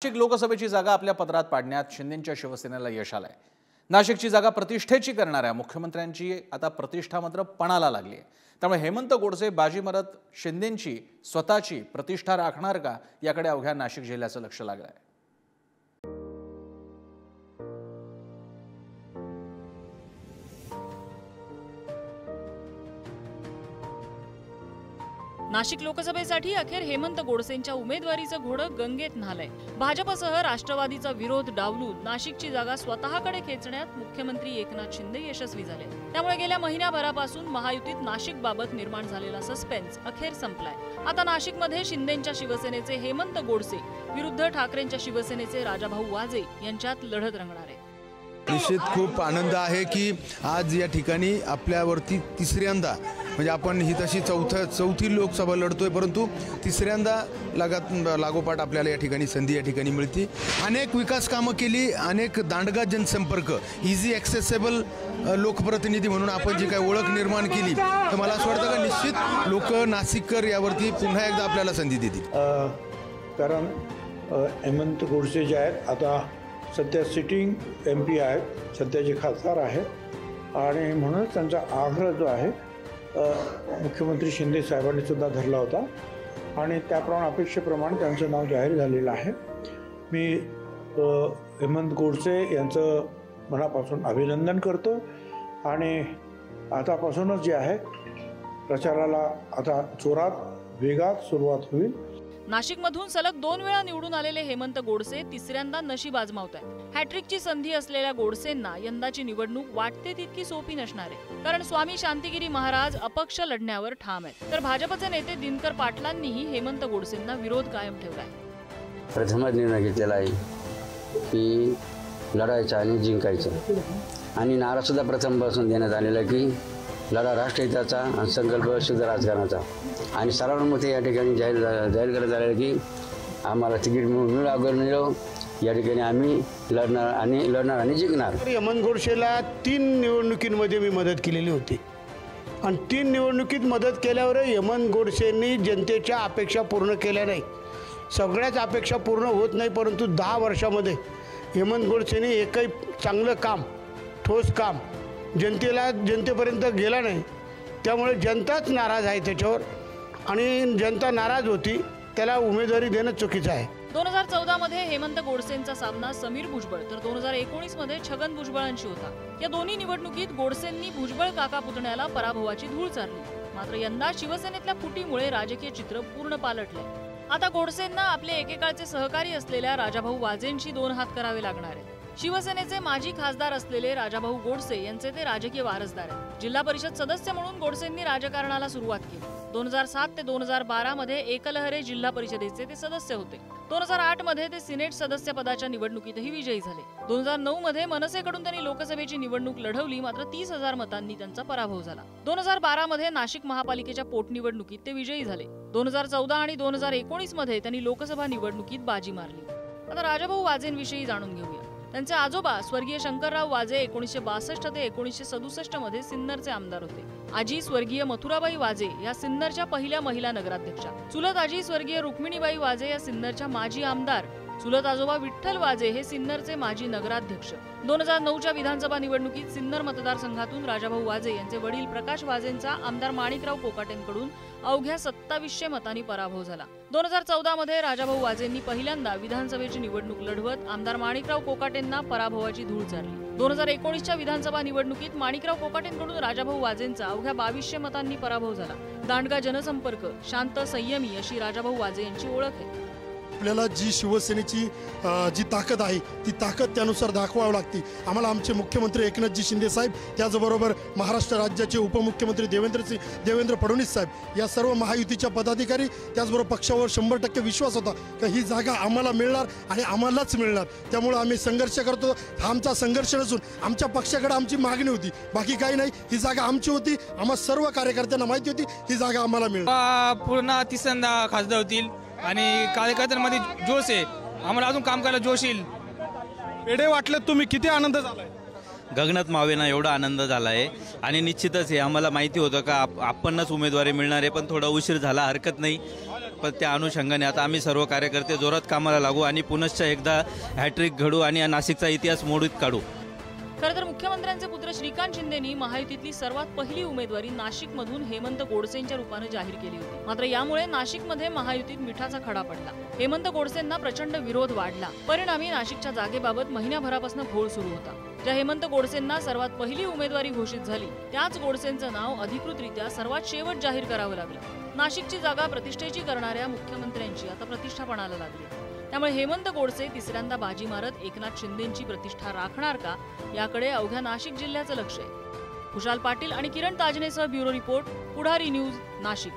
नाशिक लोकसभेची जागा आपल्या पदरात पाडण्यात शिंदेंच्या शिवसेनेला यश आलंय। नाशिकची जागा प्रतिष्ठेची करणाऱ्या मुख्यमंत्र्यांची आता प्रतिष्ठा मात्र पणाला लागली आहे। त्यामुळे हेमंत गोडसे बाजी मारत शिंदेंची स्वतःची प्रतिष्ठा राखणार का याकडे अवघ्या नाशिक जिल्ह्याचं लक्ष लागलंय। नाशिक लोकसभेसाठी अखेर हेमंत गोडसेंच्या उमेदवारीचं घोडं गंगेत न्हालंय। भाजपसह राष्ट्रवादीचा विरोध डावलून नाशिकची जागा स्वतःकडे खेचण्यात मुख्यमंत्री एकनाथ शिंदे यशस्वी झाले। त्यामुळे गेल्या महिन्याभरापासून महायुतीत नाशिकबाबत निर्माण झालेला सस्पेन्स अखेर संपलाय। आता नाशिकमध्ये शिंदेंच्या शिवसेनेचे हेमंत गोडसे विरुद्ध ठाकरेंच्या शिवसेनेचे राजाभाऊ वाजे यांच्यात लढत रंगणार आहे। निश्चित खूप आनंद आहे की आज या ठिकाणी आपल्यावरती तिसऱ्यांदा म्हणजे आपण ही तशी चौथी लोकसभा लढतोय, परंतु तिसऱ्यांदा लागोपाठ आपल्याला या ठिकाणी संधी या ठिकाणी मिळते। अनेक विकास कामं केली, अनेक दांडगा जनसंपर्क, इझी ॲक्सेसेबल लोकप्रतिनिधी म्हणून आपण जी काही ओळख निर्माण केली, तर मला असं वाटतं का निश्चित लोक नाशिककर यावरती पुन्हा एकदा आपल्याला संधी देतील। कारण हेमंत गोडसे जे आहेत आता सध्या सिटिंग MP आहेत, सध्याचे खासदार आहेत आणि म्हणूनच त्यांचा आग्रह जो आहे मुख्यमंत्री शिंदे साहेबांनी सुद्धा धरला होता आणि त्याप्रमाणे अपेक्षेप्रमाणे त्यांचं नाव जाहीर झालेलं आहे। मी हेमंत गोडसे यांचं मनापासून अभिनंदन करतो आणि आतापासूनच जे आहे प्रचाराला आता जोरात वेगात सुरुवात होईल। नाशिकमधून सलग 2 वेळा निवडून आलेले हेमंत गोडसे तिसऱ्यांदा नशीब आजमावतायत। हॅट्रिकची संधी असलेल्या गोडसेंना यंदाची निवडणूक वाटते तितकी सोपी नसणार आहे, कारण स्वामी शांतिगिरी महाराज अपक्ष लढण्यावर ठाम आहेत। तर भाजपचे नेते दिनकर पाटलांनीही हेमंत गोडसेंना विरोध कायम ठेवलाय। प्रथमच निर्णय घेतलेला आहे की लढायचं आणि जिंकायचं, आणि नारा सुद्धा प्रथमपासून देण्यात आलेला की लढा राष्ट्रहिताचा आणि संकल्प शुद्ध राजकारणाचा, आणि सर्वांमध्ये या ठिकाणी जाहीर करण्यात आलेलं की आम्हाला तिकीट मिळो या ठिकाणी आम्ही लढणार आणि जिंकणार। हेमंत गोडसेला 3 निवडणुकींमध्ये मी मदत केलेली होती आणि 3 निवडणुकीत मदत केल्यावर हेमंत गोडसेंनी जनतेच्या अपेक्षा पूर्ण केल्या नाही। सगळ्याच अपेक्षा पूर्ण होत नाही, परंतु 10 वर्षामध्ये हेमंत गोडसेंनी एकही चांगलं काम, ठोस काम जनतेपर्यंत गेला नाही। त्यामुळे जनताच नाराज आहे त्याच्यावर, आणि जनता नाराज होती, त्याला उमेदवारी देणं चुकीचं आहे। 2014 मध्ये हेमंत गोडसेंचा सामना समीर भुजबळ तर 2019 मध्ये छगन भुजबळांशी होता। या दोन्ही निवडणुकीत गोडसेंनी भुजबळ काका पुतण्याला पराभवाची धूळ चारली। मात्र यंदा शिवसेनेतल्या फुटीमुळे राजकीय चित्र पूर्ण पालटले। आता गोडसेंना आपले एकेकाळचे सहकारी असलेल्या राजाभाऊ वाजेंशी 2 हात करावे लागणार आहेत। शिवसेनेचे माजी खासदार असलेले राजाभाऊ गोडसे यांचे ते राजकीय वारसदार आहेत। जिल्हा परिषद सदस्य म्हणून गोडसेंनी राजकारणाला सुरुवात केली। 2007 ते 2012 मध्ये एकलहरे जिल्हा परिषदेचे ते सदस्य होते। 2008 मध्ये ते सिनेट सदस्य पदाच्या निवडणुकीतही विजयी झाले। 2009 मध्ये मनसेकडून त्यांनी लोकसभेची निवडणूक लढवली, मात्र 30,000 मतांनी त्यांचा पराभव झाला। 2012 मध्ये नाशिक महापालिकेच्या पोटनिवडणुकीत ते विजयी झाले। 2014 आणि 2019 मध्ये त्यांनी लोकसभा निवडणुकीत बाजी मारली। आता राजाभाऊ वाजेंविषयी जाणून घेऊया। त्यांचे आजोबा स्वर्गीय शंकरराव वाजे 1962 ते 1967 मध्ये सिन्नरचे आमदार होते। आजी स्वर्गीय मथुराबाई वाजे या सिन्नरच्या पहिल्या महिला नगराध्यक्षा। चुलत आजी स्वर्गीय रुक्मिणीबाई वाजे या सिन्नरच्या माजी आमदार। चुलत आजोबा विठ्ठल वाजे हे सिन्नरचे माजी नगराध्यक्ष। 2009च्या विधानसभा निवडणुकीत सिन्नर मतदारसंघातून राजाभाऊ वाजे यांचे वडील प्रकाश वाजेंचा आमदार माणिकराव कोकाटेंकडून अवघ्या 2700 मतांनी पराभव झाला। 2014 मध्ये राजाभाऊ वाजेंनी पहिल्यांदा विधानसभेची निवडणूक लढवत आमदार माणिकराव कोकाटेंना पराभवाची धूळ चारली। 2019च्या विधानसभा निवडणुकीत माणिकराव कोकाटेंकडून राजाभाऊ वाजेंचा अवघ्या 2200 मतांनी पराभव झाला। दांडगा जनसंपर्क, शांत संयमी अशी राजाभाऊ वाजे यांची ओळख आहे। आपल्याला जी शिवसेनेची जी ताकद आहे ती ताकद त्यानुसार दाखवावी लागते। आम्हाला आमचे मुख्यमंत्री एकनाथजी शिंदे साहेब, त्याचबरोबर महाराष्ट्र राज्याचे उपमुख्यमंत्री देवेंद्र फडणवीस साहेब या सर्व महायुतीच्या पदाधिकारी, त्याचबरोबर पक्षावर 100% विश्वास होता की ही जागा आम्हाला मिळणार आणि आम्हालाच मिळणार। त्यामुळे आम्ही संघर्ष करतो। हा आमचा संघर्ष नसून आमच्या पक्षाकडे आमची मागणी होती, बाकी काही नाही। ही जागा आमची होती, आम्हा सर्व कार्यकर्त्यांना माहिती होती ही जागा आम्हाला मिळणार। पूर्ण तिसऱ्यांदा खासदार होतील आणि कार्यकर्त्यांमध्ये जोश आहे, आम्हाला अजून काम करायला जोश येईल। पेढे वाटले तुम्ही, किती आनंद झालाय? गगनात मावेना एवढा आनंद झाला आहे आणि निश्चितच हे आम्हाला माहिती होतं का आपणच उमेदवारी मिळणार आहे, पण थोडा उशीर झाला, हरकत नाही। पण त्या अनुषंगाने आता आम्ही सर्व कार्यकर्ते जोरात कामाला लागू आणि पुनश्च एकदा हॅट्रिक घडू आणि नाशिकचा इतिहास मोडीत काढू. खरं तर मुख्यमंत्र्यांचे पुत्र श्रीकांत शिंदेंनी महायुतीतली सर्वात पहिली उमेदवारी नाशिकमधून हेमंत गोडसेंच्या रूपाने जाहीर केली होती. मात्र यामुळे नाशिकमध्ये महायुतीत मिठाचा खडा पडला. हेमंत गोडसेंना प्रचंड विरोध वाढला. परिणामी नाशिकच्या जागेबाबत महिन्याभरापासून घोळ सुरू होता. ज्या हेमंत गोडसेंना सर्वात पहिली उमेदवारी घोषित झाली त्याच गोडसेंचं नाव अधिकृतरित्या सर्वात शेवट जाहीर करावं लागलं. नाशिकची जागा प्रतिष्ठेची करणाऱ्या मुख्यमंत्र्यांची आता प्रतिष्ठा पणाला लागली. त्यामुळे हेमंत गोडसे तिसऱ्यांदा बाजी मारत एकनाथ शिंदेंची प्रतिष्ठा राखणार का याकडे अवघ्या नाशिक जिल्ह्याचं लक्ष आहे. खुशाल पाटील आणि किरण ताजनेसह ब्युरो रिपोर्ट, पुढारी न्यूज, नाशिक.